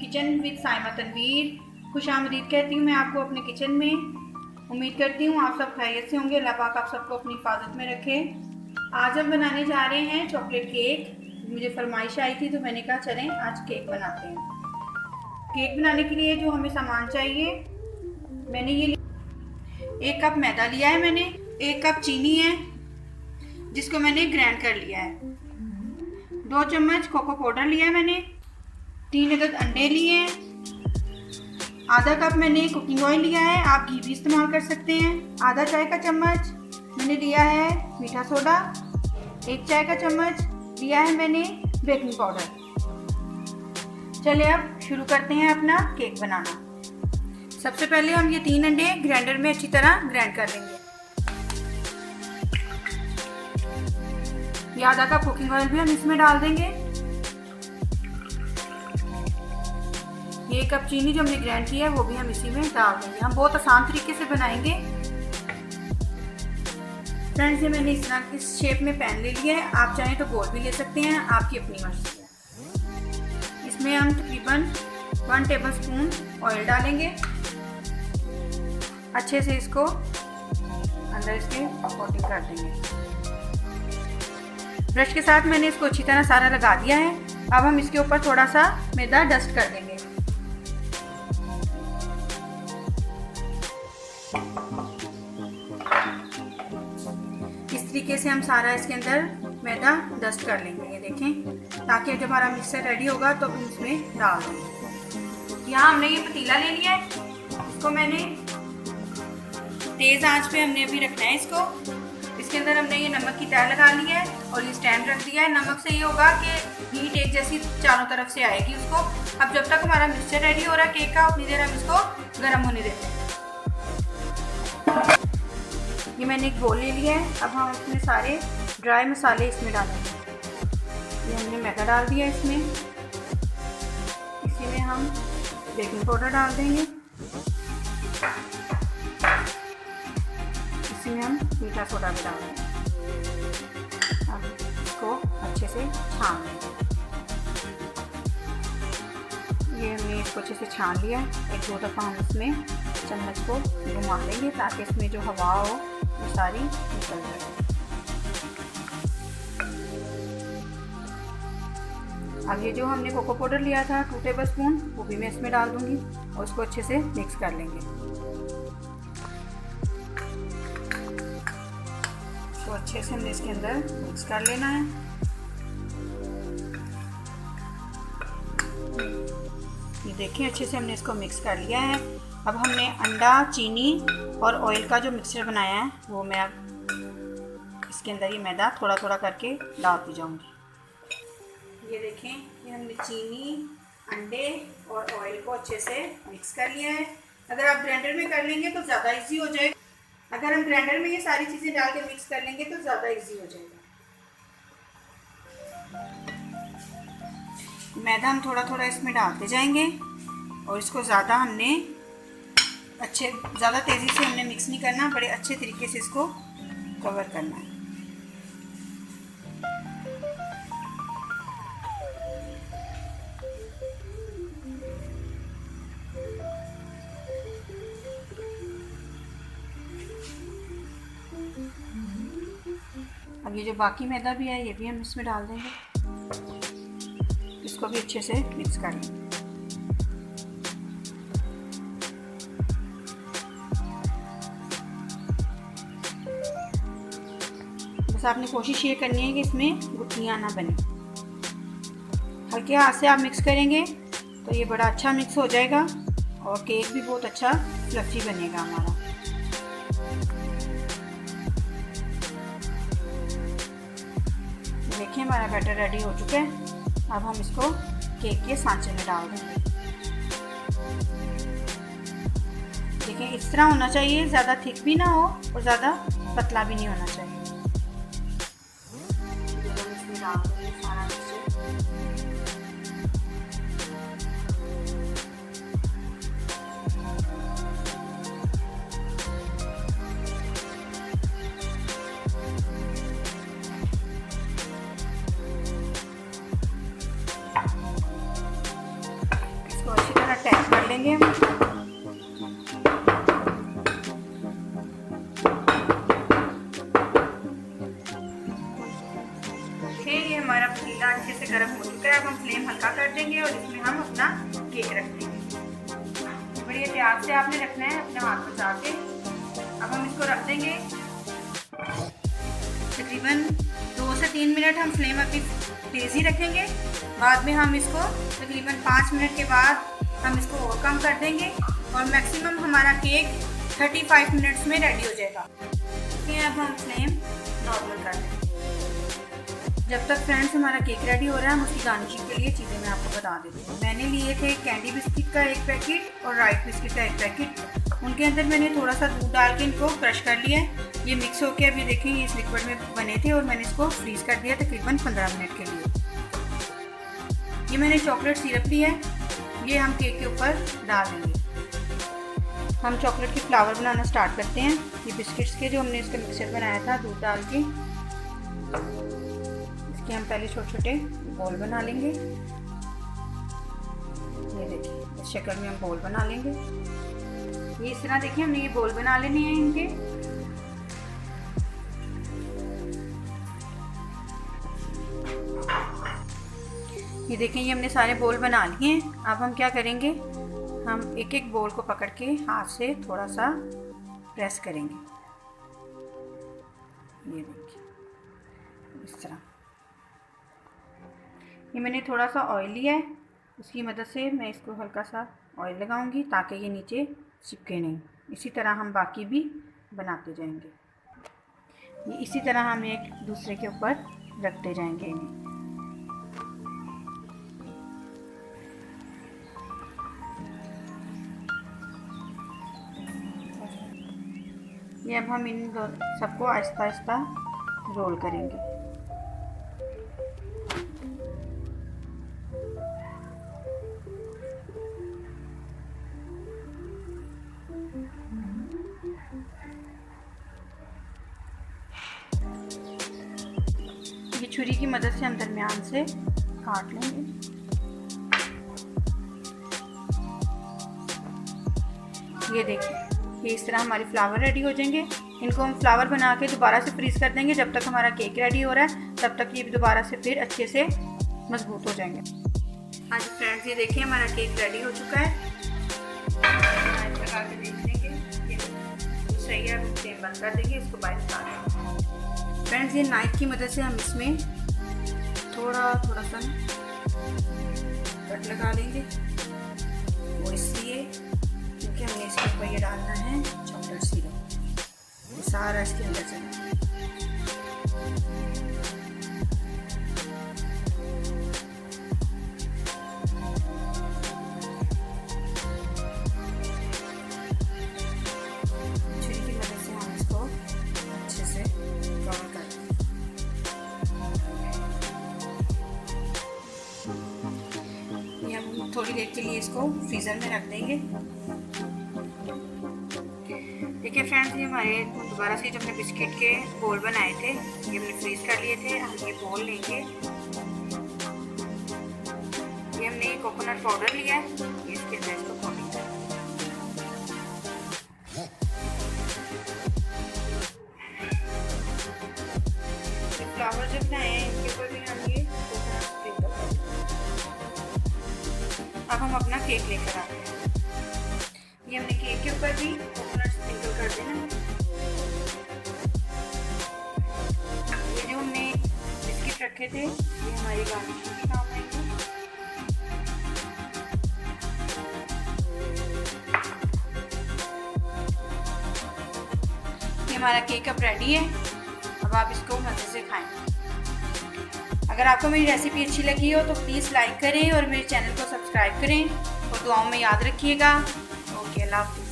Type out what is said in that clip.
Kitchen with Saima Tanveer. खुशामदीद कहती हूँ मैं आपको अपने किचन में। उम्मीद करती हूँ आप सब खैरियत से होंगे। अल्लाह पाक आप सबको अपनी हिफाजत में रखे। आज हम बनाने जा रहे हैं चॉकलेट केक। मुझे फरमाइश आई थी तो मैंने कहा चलें आज केक बनाते हैं। केक बनाने के लिए जो हमें सामान चाहिए, मैंने ये 1 कप मैदा लिया है, मैंने 1 कप चीनी है जिसको मैंने ग्राइंड कर लिया है, 2 चम्मच कोको पाउडर लिया है मैंने, 3 अदद अंडे लिए हैं, आधा कप मैंने कुकिंग ऑयल लिया है, आप घी भी इस्तेमाल कर सकते हैं, आधा चाय का चम्मच मैंने लिया है मीठा सोडा, 1 चाय का चम्मच लिया है मैंने बेकिंग पाउडर। चलिए अब शुरू करते हैं अपना केक बनाना। सबसे पहले हम ये 3 अंडे ग्राइंडर में अच्छी तरह ग्राइंड कर लेंगे। ये आधा कप कुकिंग ऑयल भी हम इसमें डाल देंगे। ये 1 कप चीनी जो हमने ग्राइंड की है वो भी हम इसी में डाल देंगे। हम बहुत आसान तरीके से बनाएंगे। फ्रेंड्स, ये मैंने इस तरह इस शेप में पैन ले लिया है, आप चाहें तो गोल भी ले सकते हैं, आपकी अपनी मर्जी है। इसमें हम तकरीबन 1 टेबलस्पून ऑयल डालेंगे। अच्छे से इसको अंदर इसके कोटिंग कर देंगे। ब्रश के साथ मैंने इसको अच्छी तरह सारा लगा दिया है। अब हम इसके ऊपर थोड़ा सा मैदा डस्ट कर देंगे। इस तरीके से हम सारा इसके अंदर मैदा डस्ट कर लेंगे, ये देखें, ताकि जब हमारा मिक्सर रेडी होगा तो हम इसमें डाल देंगे। यहाँ हमने ये पतीला ले लिया है, इसको मैंने तेज़ आंच पे हमने अभी रखना है इसको। इसके अंदर हमने ये नमक की तह लगा ली है और ये स्टैंड रख दिया है। नमक से ये होगा कि हीट एक जैसी चारों तरफ से आएगी उसको। अब जब तक हमारा मिक्सचर रेडी हो रहा है केक का, उतनी देर हम इसको गर्म होने देते हैं। ये मैंने एक बोल ले लिया है। अब हम इसमें सारे ड्राई मसाले इसमें डालेंगे। ये हमने मैदा डाल दिया इसमें। इसी में हम बेकिंग पाउडर डाल देंगे। इसी में हम मीठा सोडा भी डाल देंगे। अब इसको अच्छे से छान लेंगे। ये हमने इसको अच्छे से छान लिया। 1-2 दफ़ा हम इसमें चम्मच को घुमा लेंगे ताकि इसमें जो हवा हो वो सारी निकल जाए। अब ये जो हमने कोको पाउडर लिया था 2 टेबलस्पून, वो भी मैं इसमें डाल दूंगी और उसको अच्छे से मिक्स कर लेंगे। तो अच्छे से हमने इसके अंदर मिक्स कर लेना है। ये देखिए अच्छे से हमने इसको मिक्स कर लिया है। अब हमने अंडा, चीनी और ऑयल का जो मिक्सचर बनाया है वो मैं अब इसके अंदर ये मैदा थोड़ा थोड़ा करके डालती जाऊंगी। ये देखें, ये हमने चीनी, अंडे और ऑयल को अच्छे से मिक्स कर लिया है। अगर आप ग्राइंडर में कर लेंगे तो ज़्यादा इजी हो जाएगा। अगर हम ग्राइंडर में ये सारी चीज़ें डाल के मिक्स कर लेंगे तो ज़्यादा इजी हो जाएगा। मैदा हम थोड़ा थोड़ा इसमें डालते जाएंगे और इसको ज़्यादा तेज़ी से हमने मिक्स नहीं करना, बड़े अच्छे तरीके से इसको कवर करना है। अब ये जो बाकी मैदा भी है ये भी हम इसमें डाल देंगे। इसको भी अच्छे से मिक्स कर लेंगे। बस आपने कोशिश ये करनी है कि इसमें गुठलियाँ ना बने। हल्के हाथ से आप मिक्स करेंगे तो ये बड़ा अच्छा मिक्स हो जाएगा और केक भी बहुत अच्छा फ्लफी बनेगा हमारा। देखिए हमारा बैटर रेडी हो चुका है। अब हम इसको केक के सांचे में डाल देंगे। देखिए इस तरह होना चाहिए, ज़्यादा थिक भी ना हो और ज़्यादा पतला भी नहीं होना चाहिए। इसमें डाल देंगे सारा लेंगे हम। ये हमारा पतीला अच्छे से गर्म हो चुका है। अब हम फ्लेम हल्का कर देंगे और इसमें हम अपना केक रख देंगे। बड़ी एहतियात से आपने रखना है, अपने हाथ बचा के। अब हम इसको रख देंगे तकरीबन 2 से 3 मिनट। हम फ्लेम अभी तेज़ ही रखेंगे। बाद में हम इसको तकरीबन 5 मिनट के बाद हम इसको और कम कर देंगे और मैक्सिमम हमारा केक 35 मिनट्स में रेडी हो जाएगा। फिर अब हम फ्लेम नॉर्मल कर देंगे। जब तक फ्रेंड्स हमारा केक रेडी हो रहा है, हम उसकी गार्निशिंग के लिए चीज़ें मैं आपको बता देती हूँ। मैंने लिए थे कैंडी बिस्किट का 1 पैकेट और राइट बिस्किट का 1 पैकेट। उनके अंदर मैंने थोड़ा सा दूध डाल के इनको क्रश कर लिया है। ये मिक्स होके अभी देखें ये इस लिक्विड में बने थे और मैंने इसको फ्रीज़ कर दिया तकरीबन 15 मिनट के लिए। ये मैंने चॉकलेट सिरप लिया है, ये हम केक के ऊपर डाल देंगे। हम चॉकलेट के फ्लावर बनाना स्टार्ट करते हैं। ये बिस्किट्स के जो हमने इसका मिक्सचर बनाया था दूध डाल के, इसके हम पहले छोटे छोटे बॉल बना लेंगे। ये देखिए इस शक्ल में हम बॉल बना लेंगे। ये इस तरह देखिए हमने ये बॉल बना लेने हैं इनके। ये देखें ये हमने सारे बॉल बना लिए हैं। अब हम क्या करेंगे, हम एक एक बॉल को पकड़ के हाथ से थोड़ा सा प्रेस करेंगे। ये देखिए इस तरह। ये मैंने थोड़ा सा ऑयल लिया है, उसकी मदद से मैं इसको हल्का सा ऑयल लगाऊंगी ताकि ये नीचे चिपके नहीं। इसी तरह हम बाकी भी बनाते जाएंगे। ये इसी तरह हम एक दूसरे के ऊपर रखते जाएंगे इन्हें। ये अब हम इन सबको आहिस्ता आहिस्ता रोल करेंगे। ये छुरी की मदद से हम दरमियान से काट लेंगे। ये देखिए ये इस तरह हमारे फ्लावर रेडी हो जाएंगे। इनको हम फ्लावर बना के दोबारा से फ्रीज़ कर देंगे। जब तक हमारा केक रेडी हो रहा है तब तक ये दोबारा से फिर अच्छे से मजबूत हो जाएंगे। आज फ्रेंड्स ये देखिए हमारा केक रेडी हो चुका है। लगा के देख लेंगे ये सही है। हम फ्लेम बंद कर देंगे, इसको बाहर निकाल देंगे। फ्रेंड्स ये नाइफ की मदद से हम इसमें थोड़ा थोड़ा सा कट लगा लेंगे। वो इसलिए क्योंकि हमने इसके ऊपर ये डालना है चॉकलेट सिरप, ये सारा इसके अंदर चला। छुरी की मदद से हम इसको अच्छे से कवर कर देंगे। हम थोड़ी देर के लिए इसको फ्रीज़र में रख देंगे। देखिए फ्रेंड्स ये हमारे दोबारा से जो हमने बिस्किट के बॉल बनाए थे ये हमने फ्रीज कर लिए थे। हम ये बॉल लेंगे। ये हमने कोकोनट पाउडर लिया है, ये इसके अंदर इसको कोटिंग कर फ्लावर जो बनाए हैं इनके ऊपर भी हम ये कोकोनट स्प्रिंकल कर देंगे। अब हम अपना केक लेकर आते हैं। ये हमने केक के ऊपर भी कोकोनट स्प्रिंकल कर देना। ये जो हमने बिस्किट रखे थे ये हमारी गार्निशिंग के काम आएंगे। ये हमारा केक अब रेडी है। अब आप इसको मज़े से खाएं। अगर आपको मेरी रेसिपी अच्छी लगी हो तो प्लीज़ लाइक करें और मेरे चैनल को सब्सक्राइब करें और दुआओं में याद रखिएगा। ओके, अल्लाह हाफ़िज़।